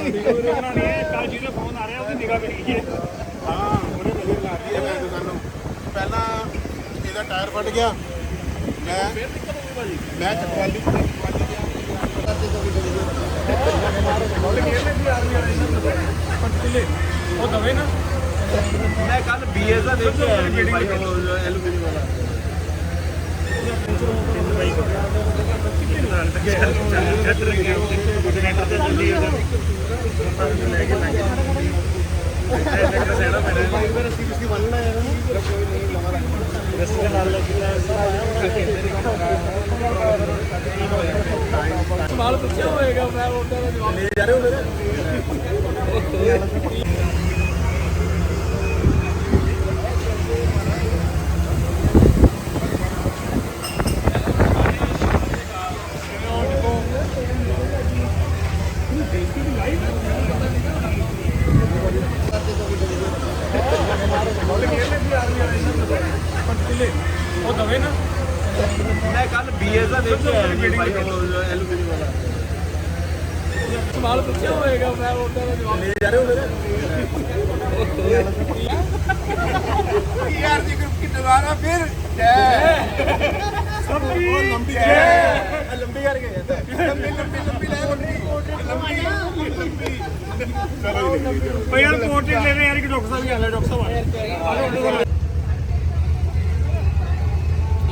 Phone आ रहा है निगाह करी है। हाँ ਉਹਨੇ ਵੀਡੀਓ ਲਾਤੀ ਹੈ। ਮੈਂ ਤੁਹਾਨੂੰ ਪਹਿਲਾਂ ਇਹਦਾ ਟਾਇਰ ਫਟ ਗਿਆ। ਮੈਂ ਚਕਵਾਲੀ ਉਹ ਦਵੇ ਨਾ मैं कल BS का देख के आया जी भाई एलुमिनियम वाला सवाल पूछा होएगा मैं जवाब ले जा रहे हो मेरे वो दवे ना मैं कल BS का देख के आया जी भाई एलुमिनियम वाला सवाल पूछा होएगा मैं जवाब ले जा रहे हो मेरे यार जी ग्रुप की दोबारा फिर लंबी लंबी करके लंबी भाई यार पोर्ट्रेट ले रहे हैं यार कि डॉक्टर साहब ही आ रहे डॉक्टर साहब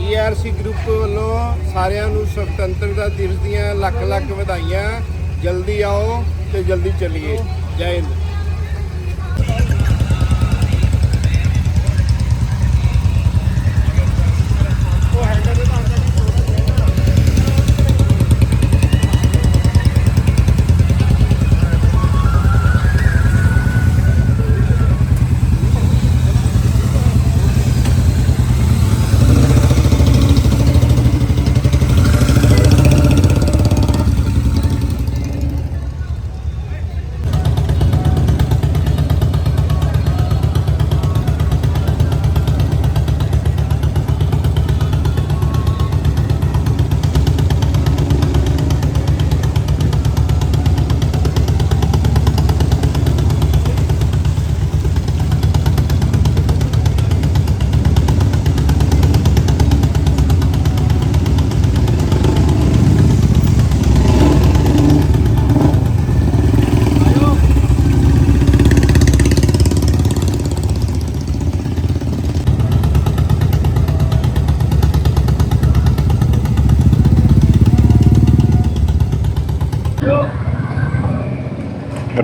ERC ਗਰੁੱਪ ਵੱਲੋਂ ਸਾਰਿਆਂ ਨੂੰ ਸੁਤੰਤਰਤਾ ਦਿਵਸ ਦੀਆਂ ਲੱਖ ਲੱਖ ਵਧਾਈਆਂ। ਜਲਦੀ ਆਓ ਤੇ ਜਲਦੀ ਚੱਲੀਏ। ਜੈ ਹਿੰਦ।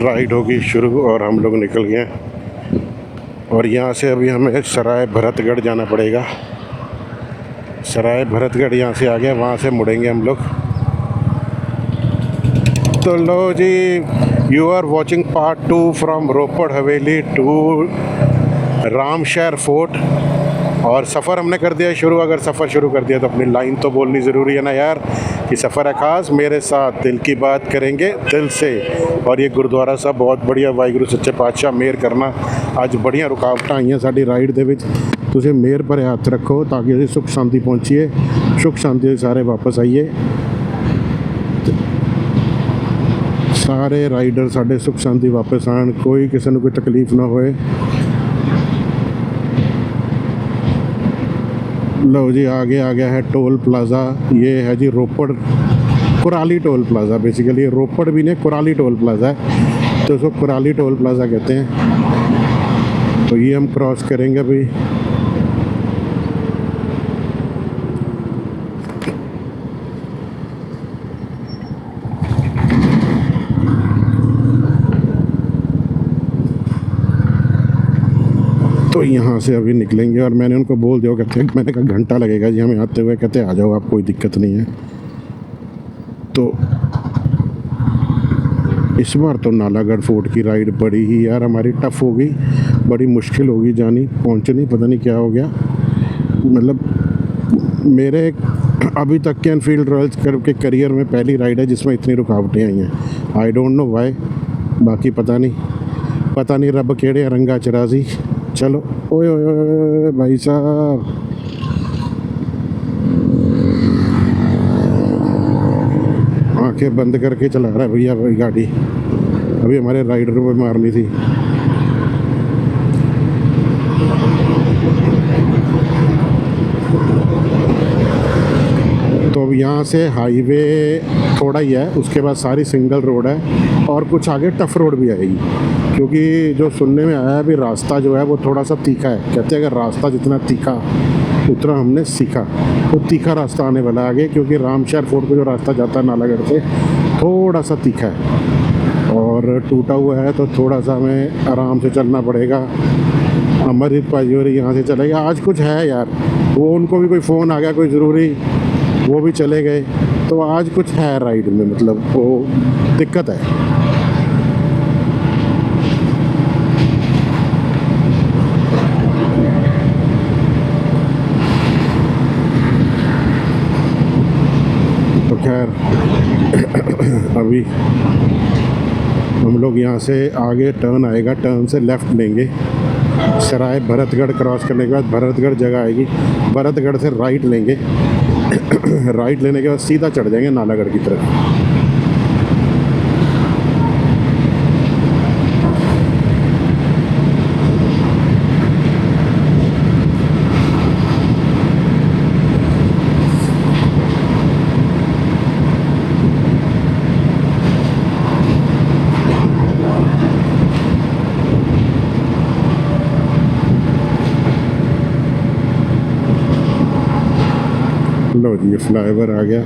राइड होगी शुरू और हम लोग निकल गए और यहाँ से अभी हमें सराय भरतगढ़ जाना पड़ेगा। सराय भरतगढ़ यहाँ से आ गया, वहाँ से मुड़ेंगे हम लोग। तो लो जी, you are watching part 2 from Ropar Haveli to Ramshahar fort. और सफ़र हमने कर दिया शुरू। अगर सफ़र शुरू कर दिया तो अपनी लाइन तो बोलनी ज़रूरी है ना यार, कि सफ़र है ख़ास मेरे साथ, दिल की बात करेंगे दिल से। और ये गुरुद्वारा साहब बहुत बढ़िया, वाहिगुरू सच्चे पातशाह मेहर करना। अज बड़िया रुकावटां आईयां साडी राइड दे विच, तुसीं मेहर भरे हत्थ रखो ताकि असीं सुख शांति पहुँचीए, सुख शांति सारे वापस आइए। सारे राइडर साढ़े सुख शांति वापस आन, कोई किसी को कोई तकलीफ ना होए। लो जी, आगे आ गया है टोल प्लाज़ा। ये है जी रोपड़ कुराली टोल प्लाज़ा। बेसिकली रोपड़ भी नहीं, कुराली टोल प्लाज़ा है, तो उसको कुराली टोल प्लाज़ा कहते हैं। तो ये हम क्रॉस करेंगे अभी। तो यहाँ से अभी निकलेंगे और मैंने उनको बोल दिया, कहते मैंने कहा घंटा लगेगा जी हमें आते हुए। कहते आ जाओ आप, कोई दिक्कत नहीं है। तो इस बार तो नालागढ़ फोर्ट की राइड बड़ी ही यार हमारी टफ़ होगी, बड़ी मुश्किल होगी जानी पहुँचनी। पता नहीं क्या हो गया, मतलब मेरे अभी तक के एनफील्ड रॉयल्स के करियर में पहली राइड है जिसमें इतनी रुकावटें आई हैं। आई डोंट नो वाई, बाकी पता नहीं रब केड़े रंगा चराजी। चलो ओए ओए भाई साहब, आंखें बंद करके चला रहा है भैया भाई गाड़ी। अभी हमारे राइडर पे मारनी थी। तो अब यहाँ से हाईवे थोड़ा ही है, उसके बाद सारी सिंगल रोड है और कुछ आगे टफ रोड भी आएगी, क्योंकि जो सुनने में आया है अभी रास्ता जो है वो थोड़ा सा तीखा है। कहते हैं अगर रास्ता जितना तीखा उतना हमने सीखा, तो तीखा रास्ता आने वाला है आगे, क्योंकि रामशहर फोर्ट को जो रास्ता जाता है नालागढ़ से थोड़ा सा तीखा है और टूटा हुआ है, तो थोड़ा सा हमें आराम से चलना पड़ेगा। अमरजीत पाजोरी यहाँ से चलेगा। आज कुछ है यार, वो उनको भी कोई फ़ोन आ गया कोई ज़रूरी, वो भी चले गए, तो आज कुछ है राइड में, मतलब वो दिक्कत है। तो खैर अभी हम लोग यहाँ से आगे टर्न आएगा, टर्न से लेफ़्ट लेंगे। सराय भरतगढ़ क्रॉस करने के बाद भरतगढ़ जगह आएगी, भरतगढ़ से राइट लेंगे। राइट लेने के बाद सीधा चढ़ जाएंगे नालागढ़ की तरफ। लो जी, ये फ्लाईओवर आ गया।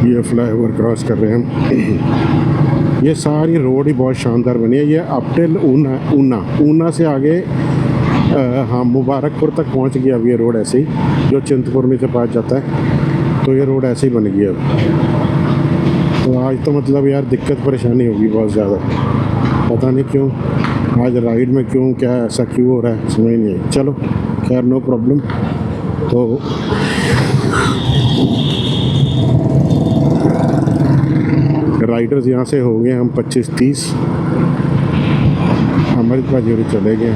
ये फ्लाईओवर क्रॉस कर रहे हैं हम। ये सारी रोड ही बहुत शानदार बनी है। ये अप टिल ऊना से आगे हाँ मुबारकपुर तक पहुंच गया अब ये रोड ऐसे ही, जो चिंतपूर्णी से पास जाता है, तो ये रोड ऐसे ही बन गई अब। तो आज तो मतलब यार दिक्कत परेशानी होगी बहुत ज़्यादा, पता नहीं क्यों आज राइड में क्यों क्या ऐसा क्यों हो रहा है समझ नहीं आई। चलो खैर नो प्रॉब्लम। तो राइडर्स यहाँ से हो गए हम 25-30, अमृत पाजोरी चले गए,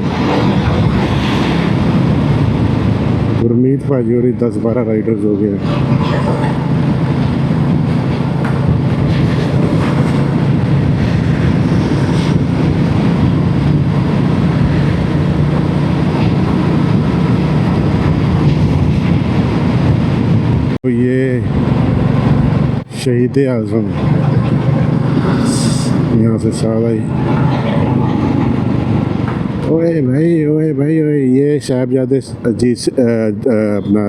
गुरमीत पाजोरी 10-12 राइडर्स हो गए। तो ये शहीद आज़म यहाँ से सादा ही। ओए भाई ओए भाई ओए, ये साहिबजादे जी अपना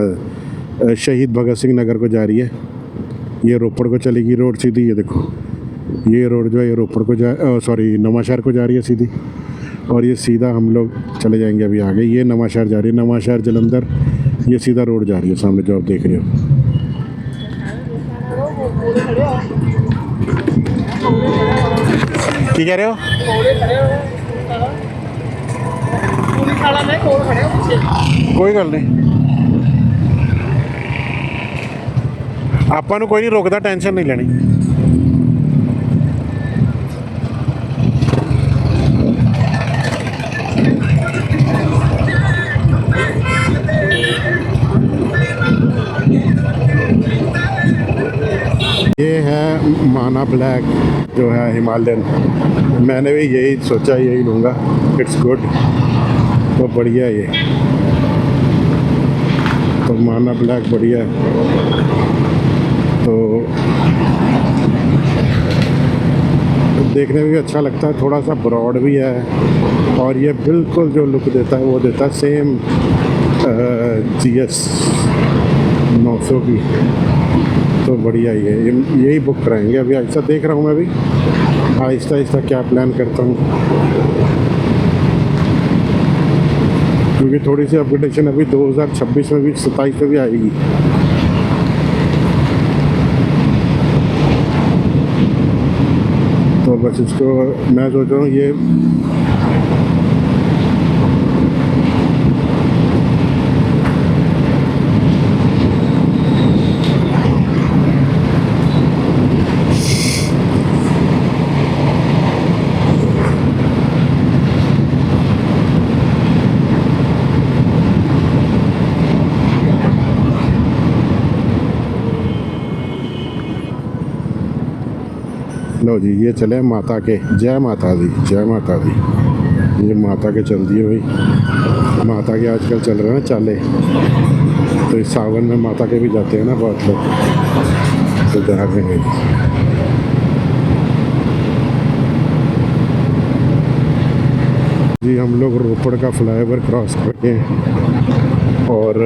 शहीद भगत सिंह नगर को जा रही है। ये रोपड़ को चलेगी रोड सीधी, ये देखो ये रोड जो है ये रोपड़ को सॉरी नवांशहर को जा रही है सीधी, और ये सीधा हम लोग चले जाएंगे अभी आगे। ये नवांशहर जा रही है, नवांशहर जलंधर, ये सीधा रोड जा रही है सामने जो आप देख रहे हो। ਕੀ ਕਹਿ ਰਹੇ ਹੋ? ਕੋਈ ਗੱਲ ਨਹੀਂ, ਆਪਾਂ ਨੂੰ ਕੋਈ ਨਹੀਂ ਰੋਕਦਾ, ਟੈਨਸ਼ਨ ਨਹੀਂ ਲੈਣੀ। ये है माना ब्लैक जो है हिमालयन, मैंने भी यही सोचा यही लूँगा, इट्स गुड, तो बढ़िया ये, तो माना ब्लैक बढ़िया है। तो देखने में भी अच्छा लगता है, थोड़ा सा ब्रॉड भी है, और ये बिल्कुल जो लुक देता है वो देता है सेम GS 900 की, तो बढ़िया ही है। यही बुक कराएंगे अभी। ऐसा देख रहा हूँ मैं भी आहिस्ता आहिस्ता क्या प्लान करता हूँ, क्योंकि थोड़ी सी अपग्रेडेशन अभी 2026 में भी 27 में भी आएगी। तो बस इसको मैं सोच रहा हूँ ये लो जी, ये चले माता के। जय माता दी, जय माता दी। ये माता के चल दिए भाई। माता के आजकल चल रहे हैं ना चाले, तो इस सावन में माता के भी जाते हैं ना बहुत लोग, तो जा रहे हैं। जी हम लोग रोपड़ का फ्लाईओवर क्रॉस करके और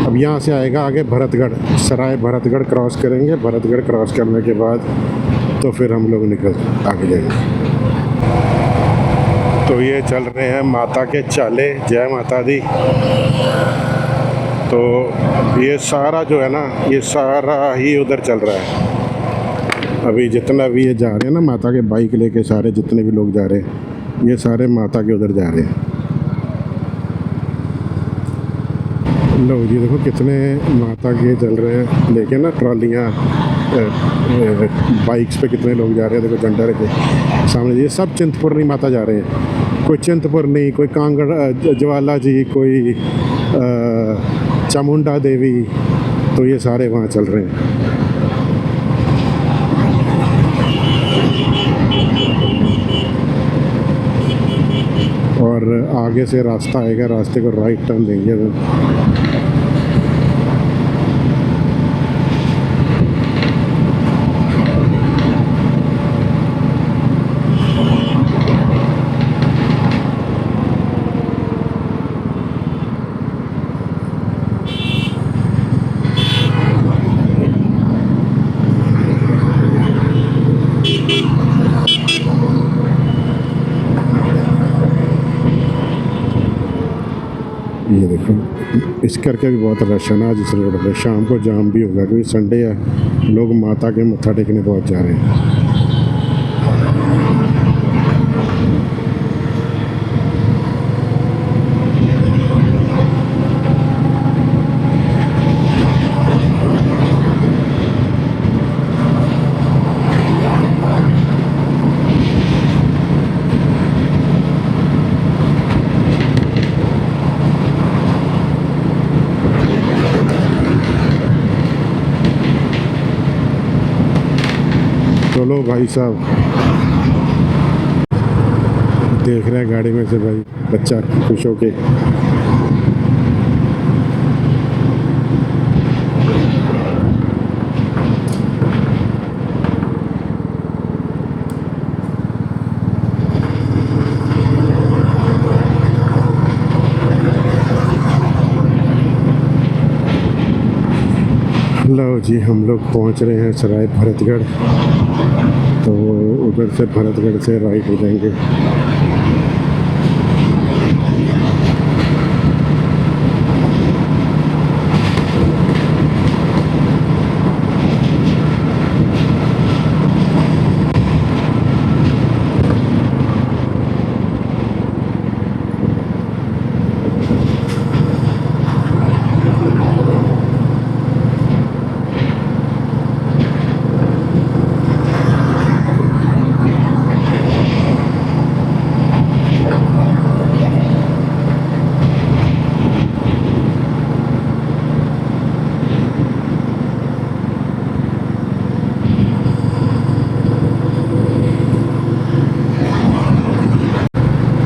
अब यहाँ से आएगा आगे भरतगढ़, सराय भरतगढ़ क्रॉस करेंगे। भरतगढ़ क्रॉस करने के बाद तो फिर हम लोग निकल आगे जाएंगे। तो ये चल रहे हैं माता के चाले। जय माता दी। तो ये सारा जो है ना, ये सारा ही उधर चल रहा है। अभी जितना भी ये जा रहे हैं ना माता के बाइक लेके, सारे जितने भी लोग जा रहे हैं, ये सारे माता के उधर जा रहे हैं। लो जी देखो कितने माता के चल रहे हैं लेके ना ट्रॉलियाँ, बाइक्स पे कितने लोग जा रहे हैं। देखो झंडा रखे सामने। ये सब चिंतपूर्णी माता जा रहे हैं। कोई चिंतपूर्णी, कोई कांगड़ ज्वाला जी, कोई चामुंडा देवी, तो ये सारे वहाँ चल रहे हैं। और आगे से रास्ता आएगा, रास्ते को राइट टर्न देंगे। ये देखो इस करके भी बहुत रश है ना आज इस रोड पे। शाम को जाम भी होगा क्योंकि संडे है, लोग माता के मत्था टेकने बहुत जा रहे हैं। चलो भाई साहब, देख रहे हैं गाड़ी में से भाई बच्चा खुश होके। लो जी हम लोग पहुंच रहे हैं सराय भरतगढ़। तो उधर से भरतगढ़ से राइट हो जाएंगे।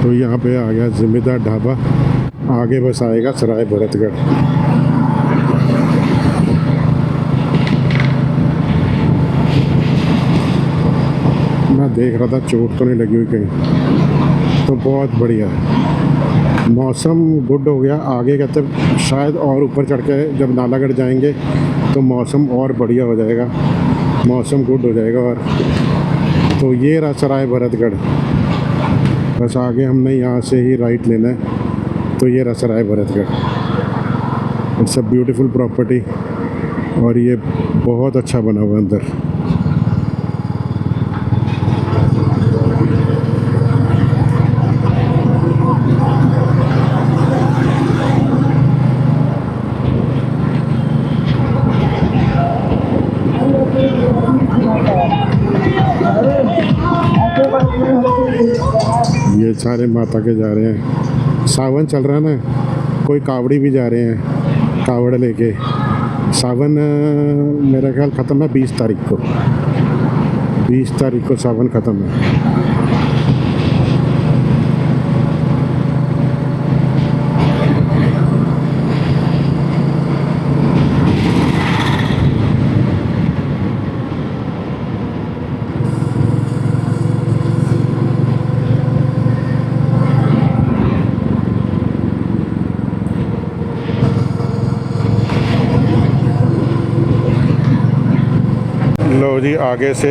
तो यहाँ पे आ गया जिम्मेदार ढाबा। आगे बस आएगा सराय भरतगढ़। मैं देख रहा था चोट तो नहीं लगी हुई कहीं, तो बहुत बढ़िया है। मौसम गुड हो गया। आगे कहते शायद और ऊपर चढ़ के जब नालागढ़ जाएंगे तो मौसम और बढ़िया हो जाएगा, मौसम गुड हो जाएगा। और तो ये रहा सराय भरतगढ़। बस आगे हमने यहाँ से ही राइट लेना है। तो ये रहा Sarai Bharatgarh. It's a beautiful property और ये बहुत अच्छा बना हुआ अंदर। ये सारे माता के जा रहे हैं। सावन चल रहा है ना, कोई कावड़ी भी जा रहे हैं कावड़ लेके। सावन मेरा ख्याल ख़त्म है 20 तारीख को, 20 तारीख को सावन ख़त्म है। लो जी, आगे से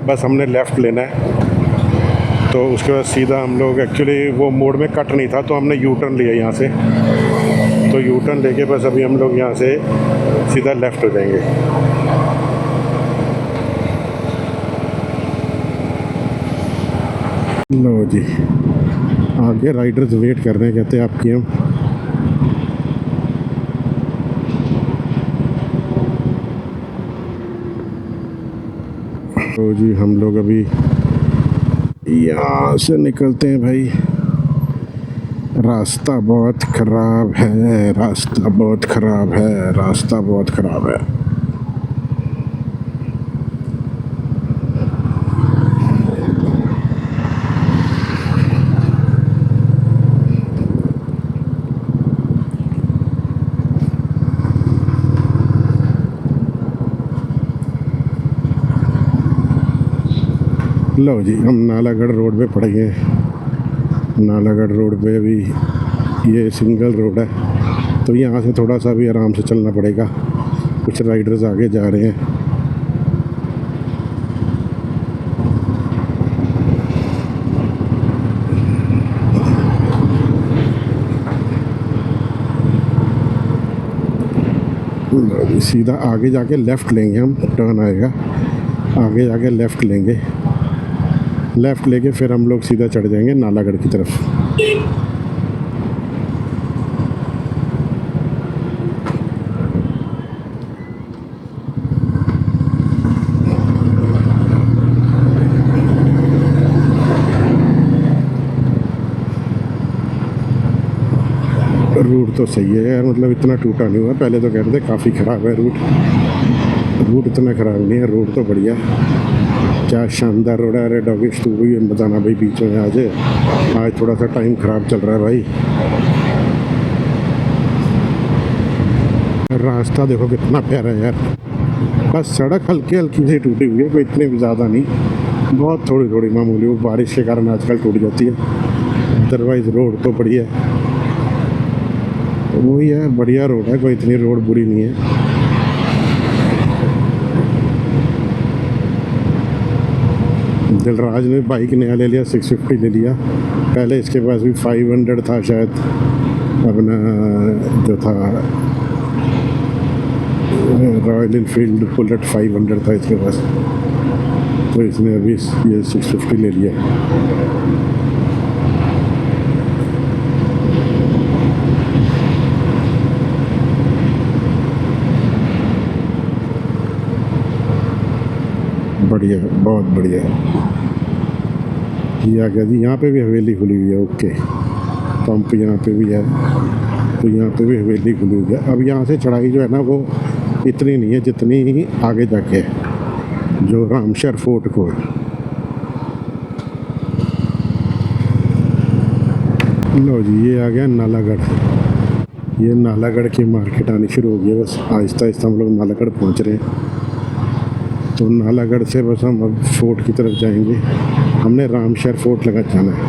बस हमने लेफ़्ट लेना है, तो उसके बाद सीधा हम लोग, एक्चुअली वो मोड़ में कट नहीं था तो हमने यू टर्न लिया यहाँ से, तो यू टर्न लेके बस अभी हम लोग यहाँ से सीधा लेफ़्ट हो जाएंगे। लो जी, आगे राइडर्स वेट कर रहे हैं, कहते हैं आपकी हम। तो जी हम लोग अभी यहाँ से निकलते हैं भाई। रास्ता बहुत ख़राब है, रास्ता बहुत ख़राब है, रास्ता बहुत ख़राब है। लो जी, हम नालागढ़ रोड पे पड़ गए। नालागढ़ रोड पे भी ये सिंगल रोड है, तो यहाँ से थोड़ा सा भी आराम से चलना पड़ेगा। कुछ राइडर्स आगे जा रहे हैं। लो जी, सीधा आगे जाके लेफ़्ट लेंगे हम, टर्न आएगा, आगे जाके लेफ़्ट लेंगे, लेफ़्ट लेके फिर हम लोग सीधा चढ़ जाएंगे नालागढ़ की तरफ। रूट तो सही है यार, मतलब इतना टूटा नहीं हुआ। पहले तो कहते थे काफ़ी ख़राब है रूट, रूट इतना ख़राब नहीं है, रूट तो बढ़िया। क्या शानदार रोड है। अरे डॉगिश, तू भी बताना भाई बीच में आज थोड़ा सा टाइम ख़राब चल रहा है भाई। रास्ता देखो कितना प्यारा है यार, बस सड़क हल्की हल्की सी टूटी हुई है, कोई इतनी भी ज़्यादा नहीं, बहुत थोड़ी थोड़ी मामूली, वो बारिश के कारण आजकल टूट जाती है। अदरवाइज़ रोड तो बढ़िया है, वही है, बढ़िया रोड है, कोई इतनी रोड बुरी नहीं है। दिलराज ने बाइक नया ले लिया, 650 ले लिया। पहले इसके पास भी 500 था शायद, अपना जो था रॉयल इनफील्ड बुलेट 500 था इसके पास, तो इसने अभी ये 650 ले लिया। बढ़िया, बहुत बढ़िया। ये आ गया जी, यहाँ पे भी हवेली खुली हुई है। ओके, पंप यहाँ पे भी है, तो यहाँ पे भी हवेली खुली हुई है। अब यहाँ से चढ़ाई जो है ना वो इतनी नहीं है जितनी आगे जाके है, जो रामशहर फोर्ट को है। लो जी, ये आ गया नालागढ़। ये नालागढ़ की मार्केट आनी शुरू हो गई है, बस आहिस्ता आहिस्ता हम लोग नालागढ़ पहुँच रहे हैं। तो नालागढ़ से बस हम अब फोर्ट की तरफ जाएंगे। हमने रामशहर फोर्ट लगा जाना है।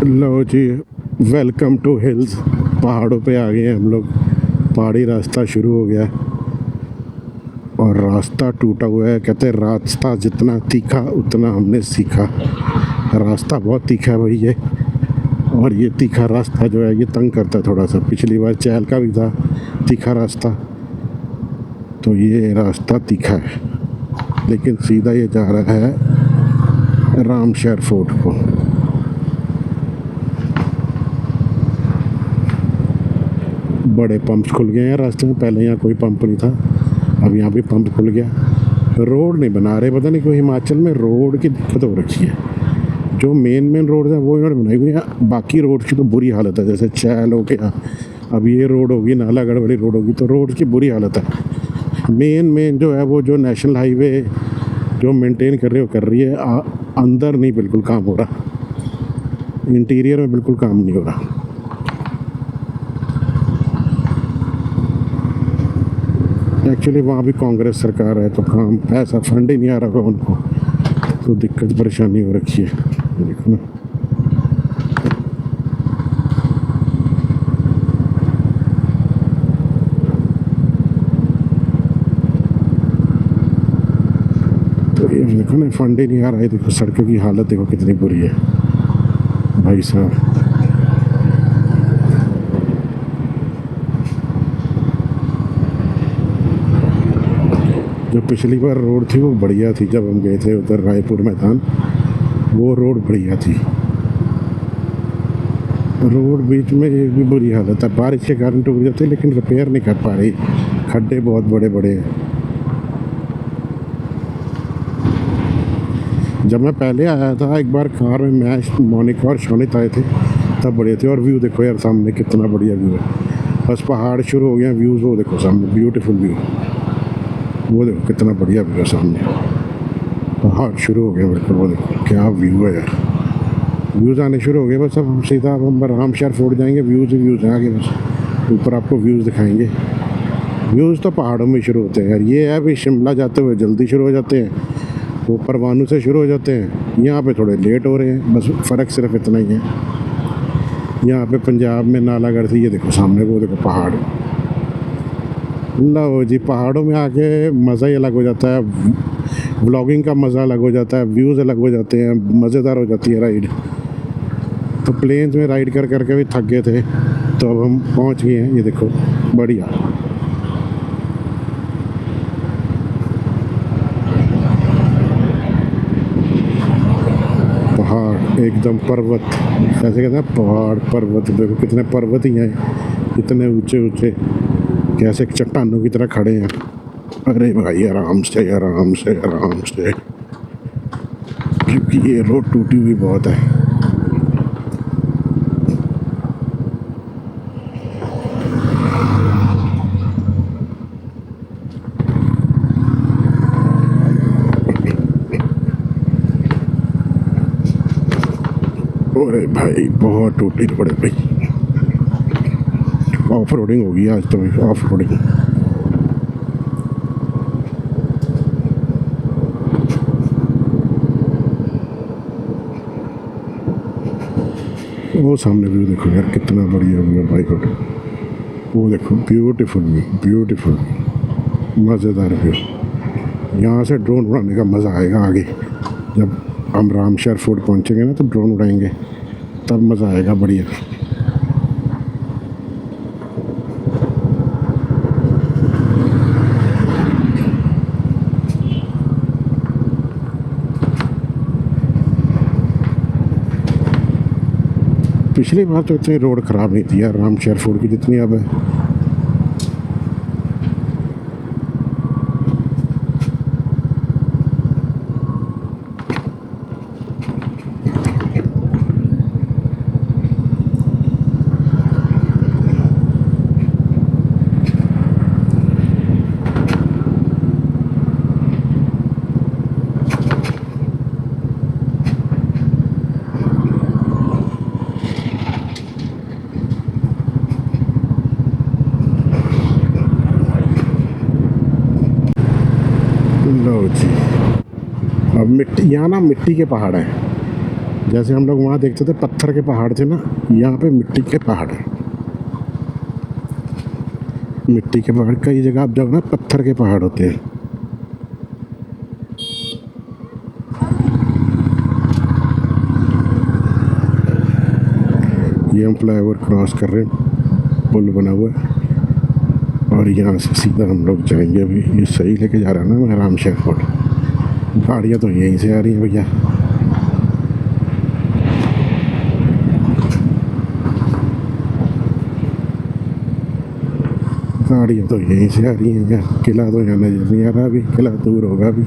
लो जी, वेलकम टू हिल्स। पहाड़ों पे आ गए हैं हम लोग, पहाड़ी रास्ता शुरू हो गया और रास्ता टूटा हुआ है। कहते हैं रास्ता जितना तीखा उतना हमने सीखा। रास्ता बहुत तीखा है भाई ये, और ये तीखा रास्ता जो है ये तंग करता है थोड़ा सा। पिछली बार चहल का भी था तीखा रास्ता, तो ये रास्ता तीखा है, लेकिन सीधा ये जा रहा है रामशहर फोर्ट को। बड़े पंप्स खुल गए हैं रास्ते में, पहले यहाँ कोई पंप नहीं था, अब यहाँ भी पंप खुल गया। रोड नहीं बना रहे, पता नहीं क्यों हिमाचल में रोड की दिक्कत हो रखी है। जो मेन रोड है वो इन्होंने बनाई हुई है, बाकी रोड की तो बुरी हालत है। जैसे चैल हो गया, अब ये रोड होगी, नालागढ़ वाली रोड होगी, तो रोड की बुरी हालत है। मेन जो है वो जो नेशनल हाईवे जो मेंटेन कर रही है, अंदर नहीं बिल्कुल काम हो रहा, इंटीरियर में बिल्कुल काम नहीं हो रहा। एक्चुअली वहाँ भी कांग्रेस सरकार है तो काम पैसा फंड ही नहीं आ रहा उनको, तो दिक्कत परेशानी हो रखी है। देखो ना, तो ये देखो ना, फंड ही नहीं आ रहा है। देखो सड़कों की हालत देखो कितनी बुरी है भाई साहब। जो पिछली बार रोड थी वो बढ़िया थी, जब हम गए थे उधर रायपुर मैदान, वो रोड बढ़िया थी। रोड बीच में एक भी बुरी हालत है, बारिश के कारण टूट जाते हैं लेकिन रिपेयर नहीं कर पा रही, खड्डे बहुत बड़े बड़े हैं। जब मैं पहले आया था एक बार कार में, मैं मोनिका और शोनित आए थे, तब बढ़िया थे। और व्यू देखो यार सामने कितना बढ़िया व्यू है, बस पहाड़ शुरू हो गया, व्यूज़ वो देखो सामने, ब्यूटीफुल व्यू, वो देखो कितना बढ़िया व्यू है सामने, पहाड़ शुरू हो गया बिल्कुल, वो देखो क्या व्यू है यार। व्यूज़ आने शुरू हो गए, बस अब हम सीधा अब हम रामशहर फोर्ट जाएंगे, व्यूज़ ही व्यूज़ हैं आगे, बस ऊपर आपको व्यूज़ दिखाएंगे। व्यूज़ तो पहाड़ों में शुरू होते हैं यार, ये है अभी शिमला जाते हुए जल्दी शुरू हो जाते हैं, वो परवाणू से शुरू हो जाते हैं, यहाँ पे थोड़े लेट हो रहे हैं, बस फ़र्क सिर्फ इतना ही है। यहाँ पे पंजाब में नालागढ़ थी, ये देखो सामने वो देखो पहाड़, लो जी, पहाड़ों में आके मज़ा ही अलग हो जाता है, व्लॉगिंग का मज़ा अलग हो जाता है, व्यूज़ अलग हो जाते हैं, मज़ेदार हो जाती है राइड। तो प्लेन्स में राइड कर करके भी थक गए थे, तो अब हम पहुंच गए हैं, ये देखो बढ़िया। पहाड़ एकदम पर्वत, कैसे कहते हैं, पहाड़ पर्वत, देखो कितने पर्वत ही हैं, कितने ऊंचे ऊंचे, कैसे चट्टानों की तरह खड़े हैं। अरे भाई आराम से आराम से आराम से, क्योंकि ये रोड टूटी हुई बहुत है। अरे भाई बहुत टूटी पड़े भाई, ऑफ रोडिंग होगी आज तो भाई, ऑफ रोडिंग। वो सामने व्यू देखो यार कितना बढ़िया व्यू है भाई, वो देखो ब्यूटीफुल व्यू, ब्यूटीफुल मज़ेदार व्यू। यहाँ से ड्रोन उड़ाने का मज़ा आएगा आगे, जब हम रामशहर फोर्ट पहुँचेंगे ना तो ड्रोन उड़ाएंगे, तब मज़ा आएगा बढ़िया। पिछली बार तो इतनी रोड ख़राब नहीं थी यार रामशहर फोर्ट की जितनी अब है। लो जी, अब मिट्टी, यहाँ ना मिट्टी के पहाड़ हैं, जैसे हम लोग वहाँ देखते थे पत्थर के पहाड़ थे ना, यहाँ पे मिट्टी के पहाड़ हैं। मिट्टी के पहाड़, कई जगह आप जाओ ना पत्थर के पहाड़ होते हैं। ये हम फ्लाईओवर क्रॉस कर रहे हैं, पुल बना हुआ है, और यहाँ से सीधा हम लोग जाएंगे। अभी ये सही लेके जा रहा है ना मैं रामशहर फोर्ट, गाड़ियाँ तो यहीं से आ रही हैं भैया। गाड़ियाँ तो यहीं से आ रही हैं यार, किला तो यहाँ नजर नहीं आ रहा, अभी किला दूर होगा अभी।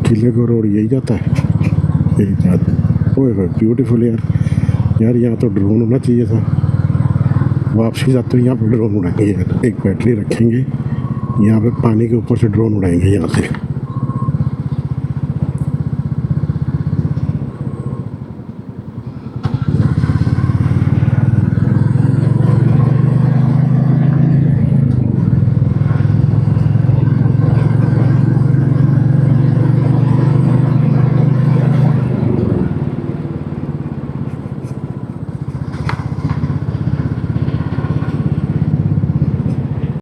किले को रोड यही जाता है, यही जाता। ओए ब्यूटीफुल यार, यार यहाँ तो ड्रोन होना चाहिए था। वापसी जाते हुए यहाँ पे ड्रोन उड़ाएंगे यार, एक बैटरी रखेंगे यहाँ पे, पानी के ऊपर से ड्रोन उड़ाएंगे यहाँ से।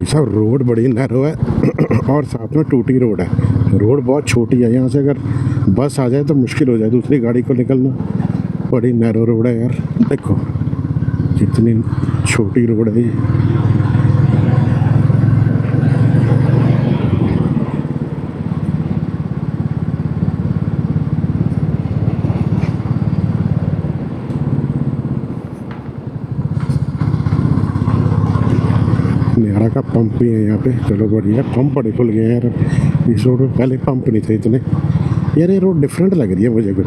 सब रोड बड़ी नैरो है और साथ में टूटी रोड है, रोड बहुत छोटी है। यहाँ से अगर बस आ जाए तो मुश्किल हो जाए दूसरी गाड़ी को निकलना, बड़ी नैरो रोड है यार। देखो कितनी छोटी रोड है ये। नियारा का पंप भी है यहाँ पे, चलो बढ़िया। पंप बड़े खुल गए हैं यार इस रोड में, पहले पंप नहीं थे इतने। यार ये रोड डिफरेंट लग रही है मुझे कुछ,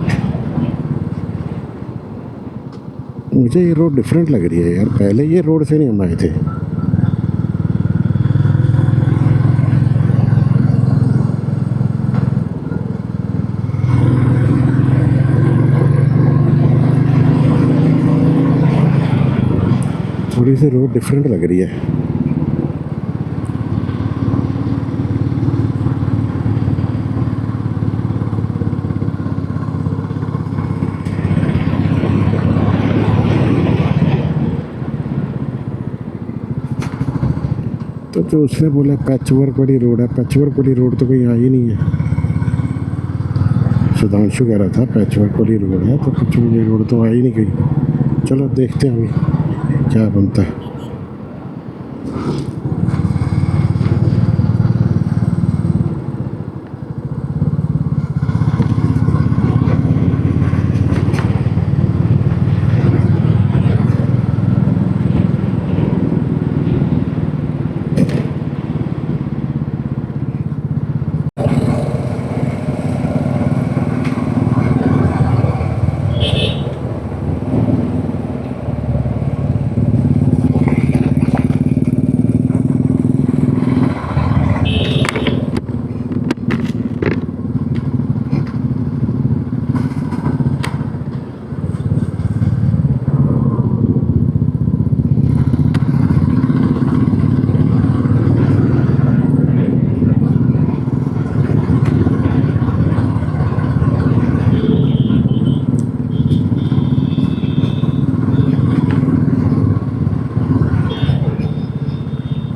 मुझे ये रोड डिफरेंट लग रही है यार, पहले ये रोड से नहीं हम आए थे। थोड़ी सी रोड डिफरेंट लग रही है। तो उसने बोला पैच वर्क वाली रोड है, पैच वर्क वाली रोड तो कहीं आई नहीं है। सुधांशु कह रहा था पैच वर्क वाली रोड है, तो पैच वाली रोड तो आई नहीं कहीं। चलो देखते हैं अभी क्या बनता है।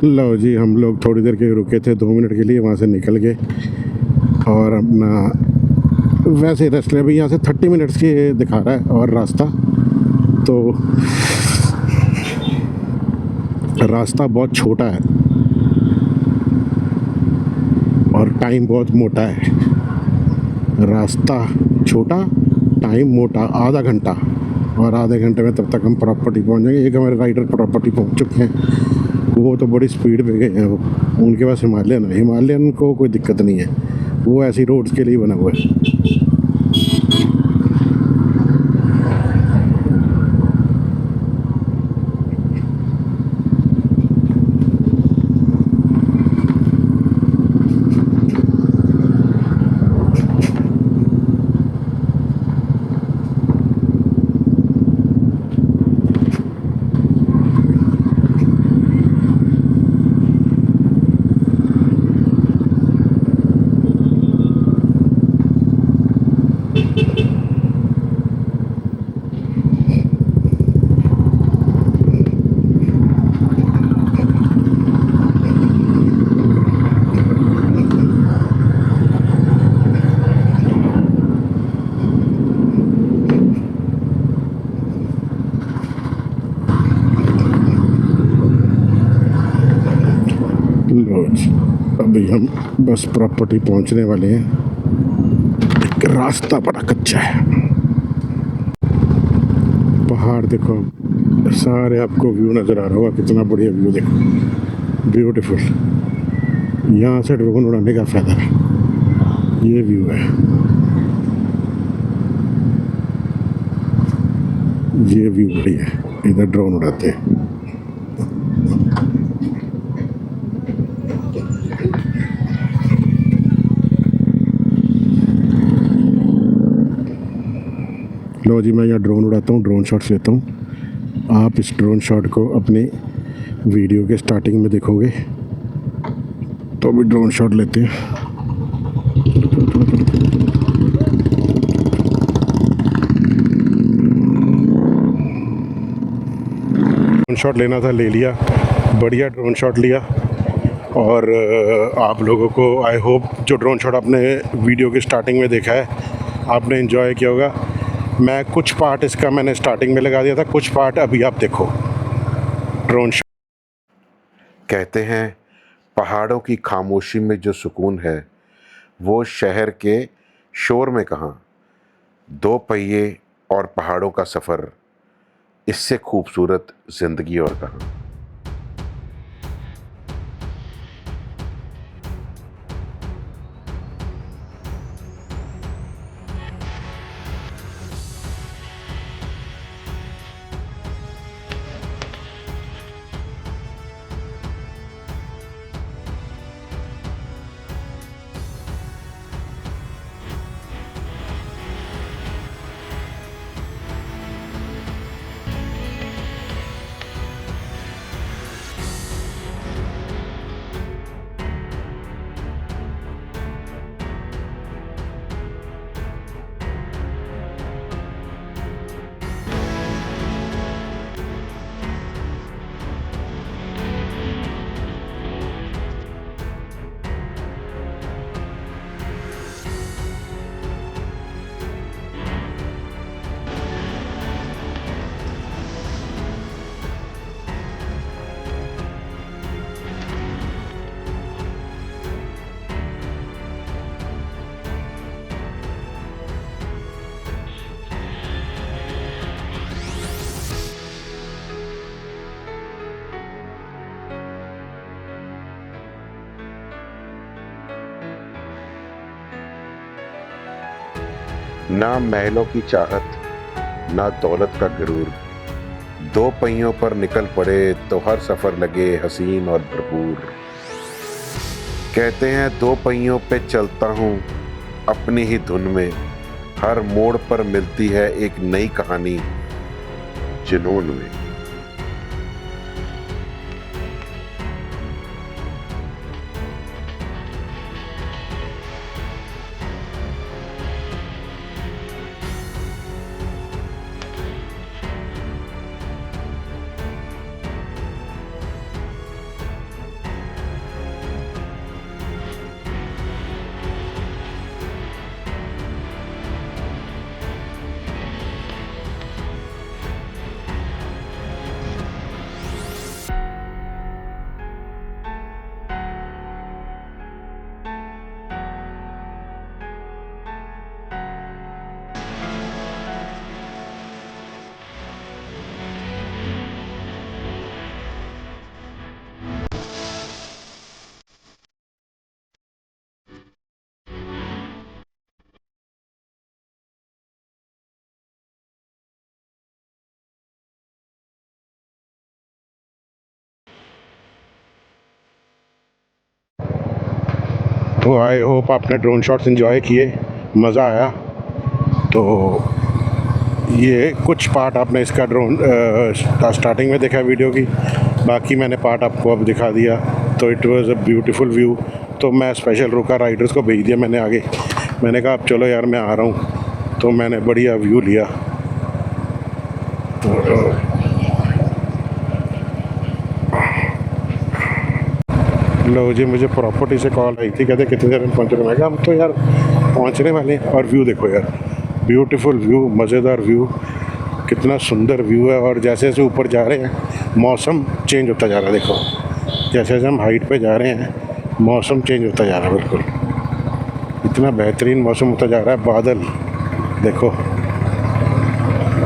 लो जी, हम लोग थोड़ी देर के रुके थे, 2 मिनट के लिए, वहाँ से निकल गए और अपना वैसे रास्ते अभी यहाँ से 30 मिनट्स की दिखा रहा है और तो रास्ता बहुत छोटा है और टाइम बहुत मोटा है। रास्ता छोटा, टाइम मोटा, आधा घंटा, और आधे घंटे में तब तक हम प्रॉपर्टी पहुँच जाएंगे। एक हमारे राइडर प्रॉपर्टी पहुँच चुके हैं, वो तो बड़ी स्पीड पे गए हैं, वो उनके पास हिमालयन को कोई दिक्कत नहीं है, वो ऐसी रोड्स के लिए बना हुआ है। अभी हम बस प्रॉपर्टी पहुंचने वाले हैं। रास्ता बड़ा कच्चा है। पहाड़ देखो सारे, आपको व्यू नज़र आ रहा होगा, कितना बढ़िया व्यू देखो, ब्यूटीफुल। यहाँ से ड्रोन उड़ाने का फ़ायदा है, ये व्यू है, ये व्यू बढ़िया है, इधर ड्रोन उड़ाते हैं। लो जी, मैं यहाँ ड्रोन उड़ाता हूँ, ड्रोन शॉट्स लेता हूँ। आप इस ड्रोन शॉट को अपने वीडियो के स्टार्टिंग में देखोगे, तो भी ड्रोन शॉट लेते हैं। ड्रोन शॉट लेना था, ले लिया, बढ़िया ड्रोन शॉट लिया। और आप लोगों को आई होप जो ड्रोन शॉट आपने वीडियो के स्टार्टिंग में देखा है, आपने एंजॉय किया होगा। मैं कुछ पार्ट इसका मैंने स्टार्टिंग में लगा दिया था, कुछ पार्ट अभी आप देखो ड्रोन शॉट। कहते हैं पहाड़ों की खामोशी में जो सुकून है वो शहर के शोर में कहाँ। दो पहिए और पहाड़ों का सफ़र, इससे खूबसूरत ज़िंदगी और कहाँ। ना महलों की चाहत, ना दौलत का गुरूर, दो पहियों पर निकल पड़े तो हर सफ़र लगे हसीन और भरपूर। कहते हैं दो पहियों पे चलता हूँ अपनी ही धुन में, हर मोड़ पर मिलती है एक नई कहानी जुनून में। तो आई होप आपने ड्रोन शॉट्स एंजॉय किए, मज़ा आया। तो ये कुछ पार्ट आपने इसका ड्रोन स्टार्टिंग में देखा वीडियो की, बाकी मैंने पार्ट आपको अब दिखा दिया। तो it was a beautiful view. तो मैं स्पेशल रुका, राइडर्स को भेज दिया मैंने आगे। मैंने कहा अब चलो यार मैं आ रहा हूँ, तो मैंने बढ़िया व्यू लिया। लो जी, मुझे प्रॉपर्टी से कॉल आई थी, कहते कितनी देर में पहुँच रहे। मैं कहा हम तो यार पहुँचने वाले हैं। और व्यू देखो यार, ब्यूटीफुल व्यू, मज़ेदार व्यू, कितना सुंदर व्यू है। और जैसे जैसे ऊपर जा रहे हैं मौसम चेंज होता जा रहा है। देखो जैसे जैसे हम हाइट पे जा रहे हैं मौसम चेंज होता जा रहा है, बिल्कुल कितना बेहतरीन मौसम होता जा रहा है, बादल देखो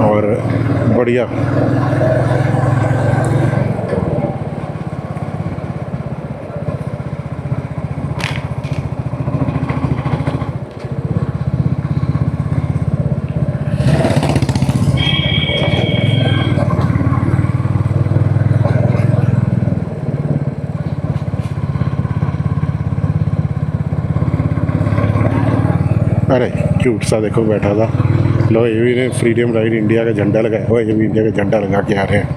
और बढ़िया। अरे क्यूट सा देखो बैठा था। लो ये भी ने फ्रीडम राइड इंडिया का झंडा लगाया हुआ है, ये भी इंडिया का झंडा लगा के आ रहे हैं।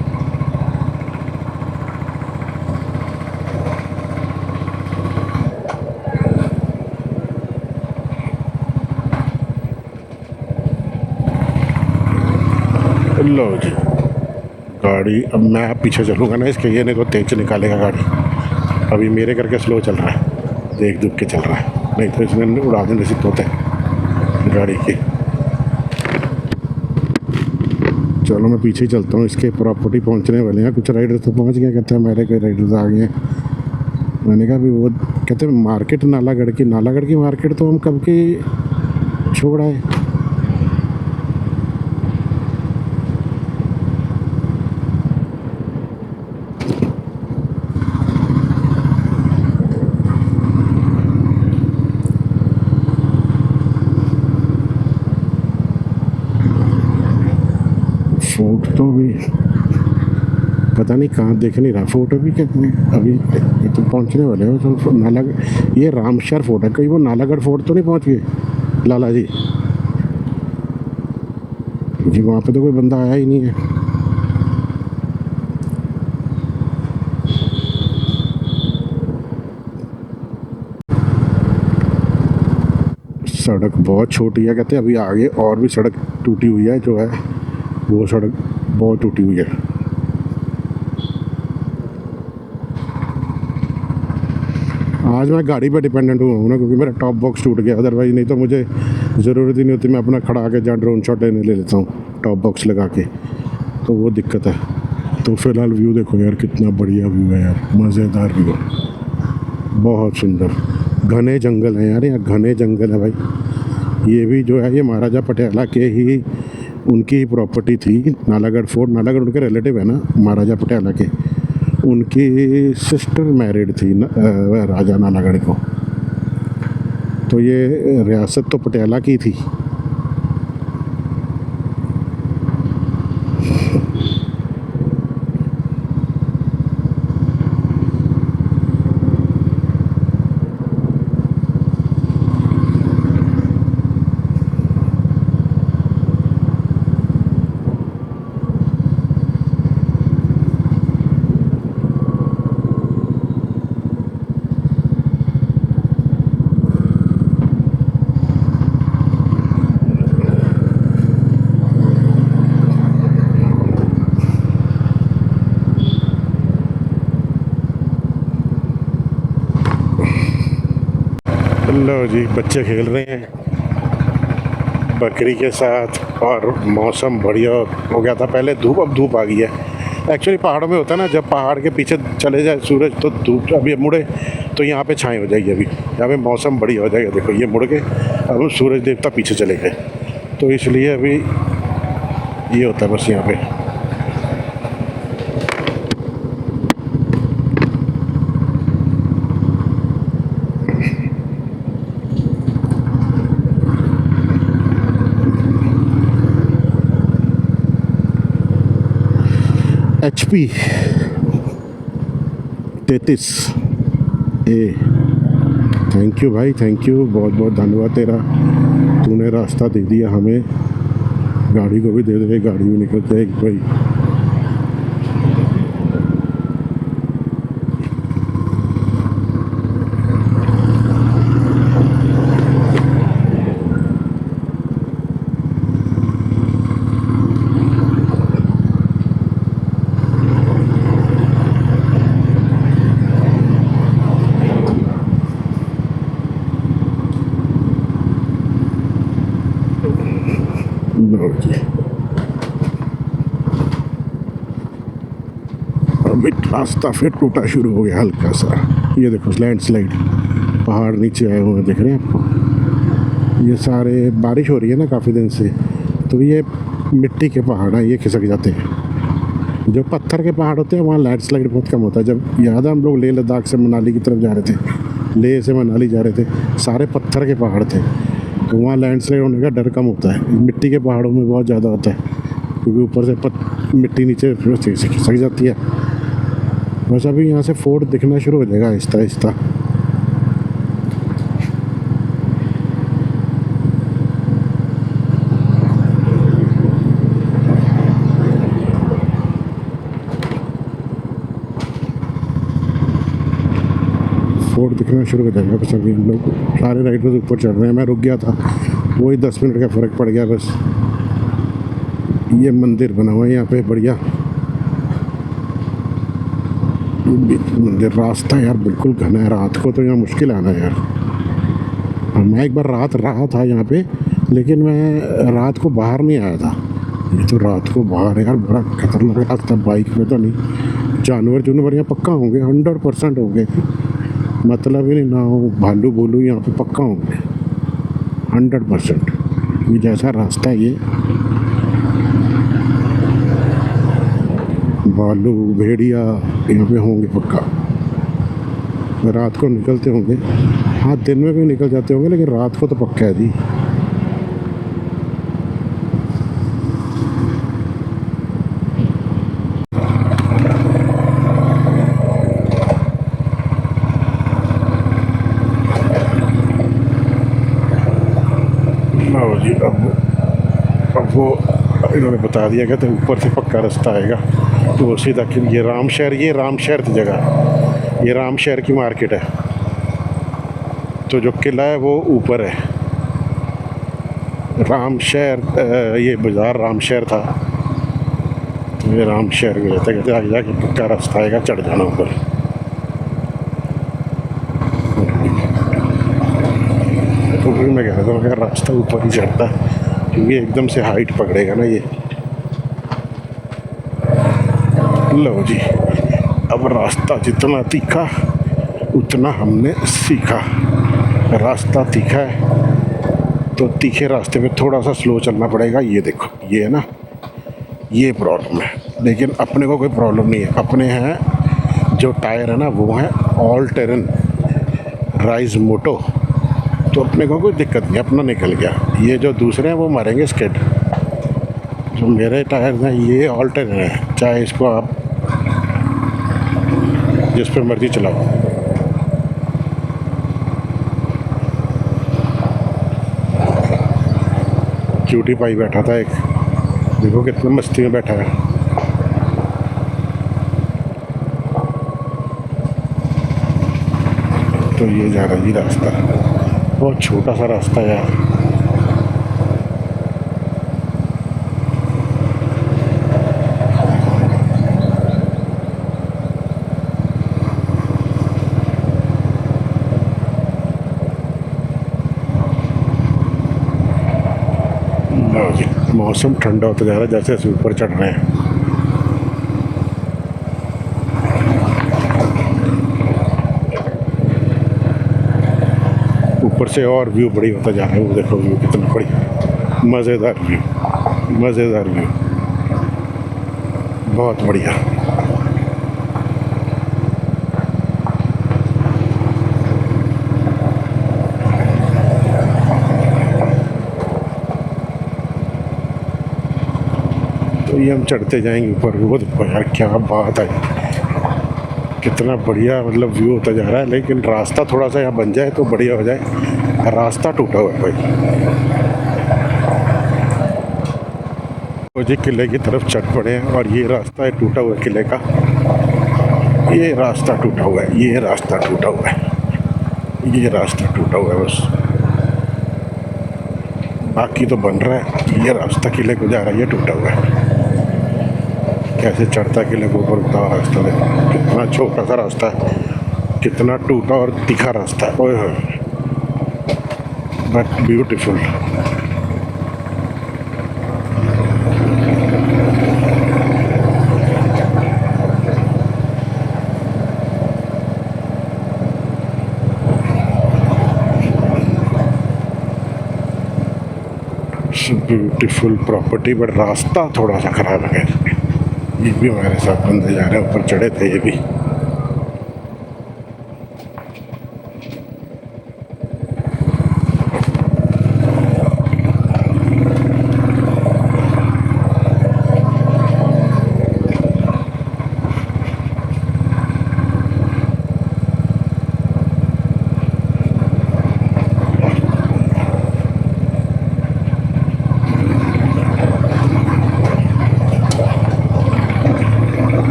लो जी गाड़ी, अब मैं पीछे चलूँगा ना इसके, ये नहीं तो तेज निकालेगा गाड़ी। अभी मेरे करके स्लो चल रहा है, देख दुख के चल रहा है, नहीं तो इसमें उड़ा देने से होते हैं गाड़ी की। चलो मैं पीछे ही चलता हूँ, इसके प्रॉपर्टी पहुँचने वाले हैं। कुछ राइडर तो पहुँच गए, कहते हैं मेरे कोई राइडर्स आ गए हैं। मैंने कहा भी वो कहते हैं मार्केट नालागढ़ की मार्केट तो हम कब की छोड़ आए। फोर्ट तो भी पता नहीं कहाँ देख नहीं रहा, फोर्ट अभी कहते हैं अभी तो पहुँचने वाले हो तो नालागढ़। ये रामशहर फोर्ट है, कहीं वो नालागढ़ फोर्ट तो नहीं पहुँच गए लाला जी? जी वहाँ पे तो कोई बंदा आया ही नहीं है। सड़क बहुत छोटी है, कहते हैं अभी आगे और भी सड़क टूटी हुई है, जो है वो सड़क बहुत टूटी हुई है। आज मैं गाड़ी पे डिपेंडेंट हुआ हूँ ना, क्योंकि मेरा टॉप बॉक्स टूट गया। अदरवाइज नहीं तो मुझे ज़रूरत ही नहीं होती, मैं अपना खड़ा के जहाँ ड्रोन शॉट लेने ले लेता हूँ टॉप बॉक्स लगा के, तो वो दिक्कत है। तो फ़िलहाल व्यू देखो यार, कितना बढ़िया व्यू है यार, मज़ेदार व्यू, बहुत सुंदर। घने जंगल हैं यार, यहाँ घने जंगल है भाई। ये भी जो है ये महाराजा पटियाला के ही, उनकी ही प्रॉपर्टी थी नालागढ़ फोर्ट। नालागढ़ उनके रिलेटिव है ना महाराजा पटियाला के, उनकी सिस्टर मैरिड थी राजा नालागढ़ को, तो ये रियासत तो पटियाला की थी। लो जी बच्चे खेल रहे हैं बकरी के साथ, और मौसम बढ़िया हो गया था। पहले धूप, अब धूप आ गई है। एक्चुअली पहाड़ों में होता है ना, जब पहाड़ के पीछे चले जाए सूरज तो धूप, अभी मुड़े तो यहाँ पे छाँव हो जाएगी। अभी यहाँ पे मौसम बढ़िया हो जाएगा। देखो ये मुड़ के अब सूरज देवता पीछे चले गए, तो इसलिए अभी ये होता है बस यहाँ पे। HP 33 ए, थैंक यू भाई, थैंक यू, बहुत बहुत धन्यवाद तेरा। तूने रास्ता दे दिया हमें, गाड़ी को भी दे दे, गाड़ी भी निकल जाएगी भाई। अभी रास्ता फिर टूटा शुरू हो गया हल्का सा। ये देखो लैंडस्लाइड, पहाड़ नीचे आए हुए दिख रहे हैं आपको। ये सारे बारिश हो रही है ना काफ़ी दिन से, तो ये मिट्टी के पहाड़ हैं, ये खिसक जाते हैं। जो पत्थर के पहाड़ होते हैं वहाँ लैंडस्लाइड बहुत कम होता है। जब याद है हम लोग लेह लद्दाख से मनाली की तरफ जा रहे थे, लेह से मनाली जा रहे थे, सारे पत्थर के पहाड़ थे, तो वहाँ लैंडस्लाइड होने का डर कम होता है। मिट्टी के पहाड़ों में बहुत ज़्यादा होता है, क्योंकि ऊपर से मिट्टी नीचे खिसक जाती है। बस अभी यहाँ से फोर्ट दिखना शुरू हो जाएगा आहिस्ता आहिस्ता। फोर्ट दिखना शुरू हो जाएगा। बस अभी हम लोग सारे राइड पर ऊपर चढ़ रहे हैं। मैं रुक गया था, वही 10 मिनट का फ़र्क पड़ गया बस। ये मंदिर बना हुआ है यहाँ पे बढ़िया मंदिर। रास्ता यार बिल्कुल घना है, रात को तो यहाँ मुश्किल आना है यार। मैं एक बार रात रहा था यहाँ पे, लेकिन मैं रात को बाहर नहीं आया था। ये तो रात को बाहर है यार, बड़ा खतरनाक रास्ता। बाइक में तो नहीं, जानवर यहाँ पक्का होंगे, 100% होंगे, मतलब ही नहीं ना हो। भालू बोलू यहाँ पे पक्का होंगे 100%। ये जैसा रास्ता है, ये भालू भेड़िया यहाँ पे होंगे पक्का। रात को निकलते होंगे, हाँ दिन में भी निकल जाते होंगे, लेकिन रात को तो पक्का है जी। लो जी, अब वो इन्होंने बता दिया कि तो ऊपर से पक्का रास्ता आएगा, तो वो सीधा ये रामशहर की जगह, ये रामशहर की मार्केट है। तो जो किला है वो ऊपर है, रामशहर, ये बाज़ार रामशहर था, तो ये रामशहर में रहता कहते आगे जाके पक्का रास्ता आएगा, चढ़ जाना ऊपर। तो फिर मैं कह रहा था मगर रास्ता ऊपर ही चढ़ता है, क्योंकि एकदम से हाइट पकड़ेगा ना ये। लो जी, अब रास्ता जितना तीखा उतना हमने सीखा। रास्ता तीखा है तो तीखे रास्ते पे थोड़ा सा स्लो चलना पड़ेगा। ये देखो, ये है ना, ये प्रॉब्लम है, लेकिन अपने को कोई प्रॉब्लम नहीं है। अपने हैं जो टायर है ना, वो है ऑल टेरेन राइज मोटो, तो अपने को कोई दिक्कत नहीं, अपना निकल गया। ये जो दूसरे हैं वो मारेंगे स्किड। जो मेरे टायर हैं ये ऑल टेरेन है, चाहे इसको आप जिस पे मर्जी चलाओ। क्यूटी पाई बैठा था एक, देखो कितना मस्ती में बैठा है। तो ये जा रहा है जी रास्ता, बहुत छोटा सा रास्ता है यार। मौसम ठंडा होता जा रहा है जैसे जैसे ऊपर चढ़ रहे हैं। ऊपर से और व्यू बड़ी होता जा रहा है। वो देखो व्यू कितना बढ़िया, मज़ेदार व्यू, मज़ेदार व्यू, बहुत बढ़िया। तो ये हम चढ़ते जाएंगे ऊपर। वो देखो यार क्या बात है, कितना बढ़िया मतलब व्यू होता जा रहा है। लेकिन रास्ता थोड़ा सा यहाँ बन जाए तो बढ़िया हो जाए। रास्ता टूटा हुआ है भाई। तो जी किले की तरफ चढ़ पड़े हैं और ये रास्ता है टूटा हुआ किले का। ये रास्ता टूटा हुआ है, ये रास्ता टूटा हुआ है, ये रास्ता टूटा हुआ है बस, बाकी तो बन रहा है। ये रास्ता किले को जा रहा है, ये टूटा हुआ है। कैसे चढ़ता किले के ऊपर उठा रास्ता देखो, कितना छोटा सा रास्ता है, कितना टूटा और तीखा रास्ता है। ओए होए, but beautiful. Beautiful property, but रास्ता थोड़ा सा खराब है। ये भी हमारे साथ बंदे जा रहे हैं, ऊपर चढ़े थे ये भी।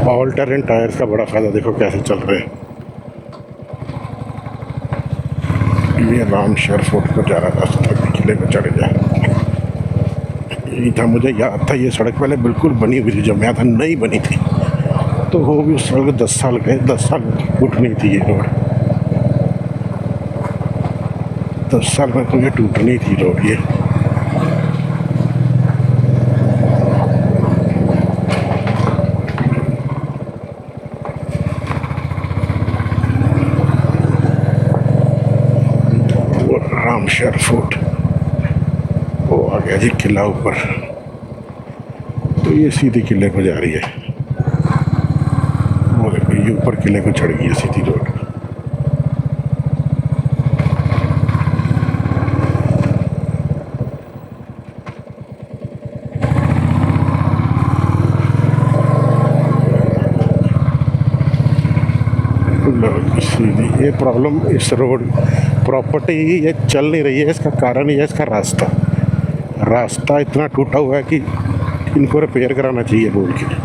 ऑल टेरेन टायर्स का बड़ा फ़ायदा, देखो कैसे चल रहे हैं। ये रामशहर फोर्ट पर जा रहा था, किले पर चढ़ गया। यही था, मुझे याद था ये सड़क पहले बिल्कुल बनी हुई थी, जब मैं था नई बनी थी, तो वो भी उस सड़क 10 साल गए, 10 साल टूटनी थी ये रोड। 10 साल में तो ये टूटनी थी रोड ये। रामशहर फोर्ट वो आ गया जी, किला ऊपर। तो ये सीधी किले को जा रही है, वो देखो ये ऊपर किले को चढ़ गई है सीधी रोड। सीधी ये प्रॉब्लम, इस रोड प्रॉपर्टी ये चल नहीं रही है, इसका कारण ये है इसका रास्ता। रास्ता इतना टूटा हुआ है कि इनको रिपेयर कराना चाहिए बोल के।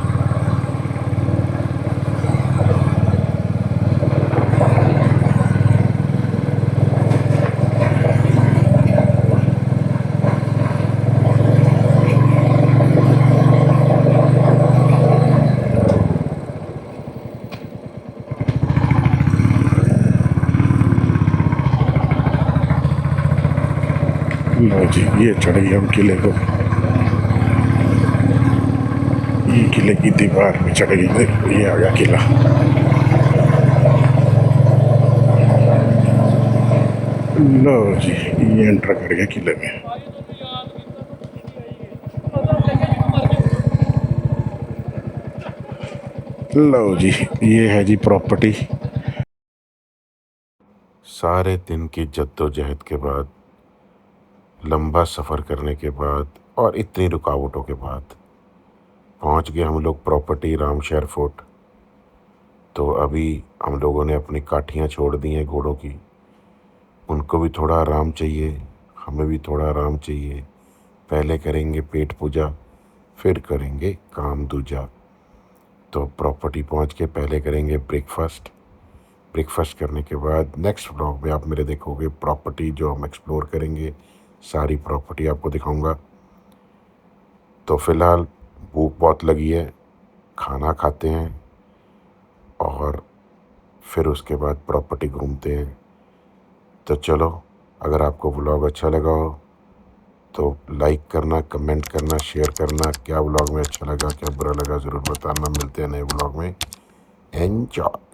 लो जी, ये चढ़ गए हम किले को। ये किले की दीवार पे चढ़ गई, ये आ गया किला। लो जी, ये एंटर कर गया किले में। लो जी, ये है जी प्रॉपर्टी। सारे दिन की जद्दोजहद के बाद, लंबा सफ़र करने के बाद और इतनी रुकावटों के बाद पहुंच गए हम लोग प्रॉपर्टी रामशहर फोर्ट। तो अभी हम लोगों ने अपनी काठियाँ छोड़ दी हैं घोड़ों की, उनको भी थोड़ा आराम चाहिए, हमें भी थोड़ा आराम चाहिए। पहले करेंगे पेट पूजा, फिर करेंगे काम दूजा। तो प्रॉपर्टी पहुंच के पहले करेंगे ब्रेकफास्ट। ब्रेकफास्ट करने के बाद नेक्स्ट व्लॉग में आप मेरे देखोगे प्रॉपर्टी जो हम एक्सप्लोर करेंगे, सारी प्रॉपर्टी आपको दिखाऊंगा। तो फ़िलहाल भूख बहुत लगी है, खाना खाते हैं और फिर उसके बाद प्रॉपर्टी घूमते हैं। तो चलो, अगर आपको व्लॉग अच्छा लगा हो तो लाइक करना, कमेंट करना, शेयर करना। क्या व्लॉग में अच्छा लगा, क्या बुरा लगा ज़रूर बताना। मिलते हैं नए व्लॉग में। एन्जॉय।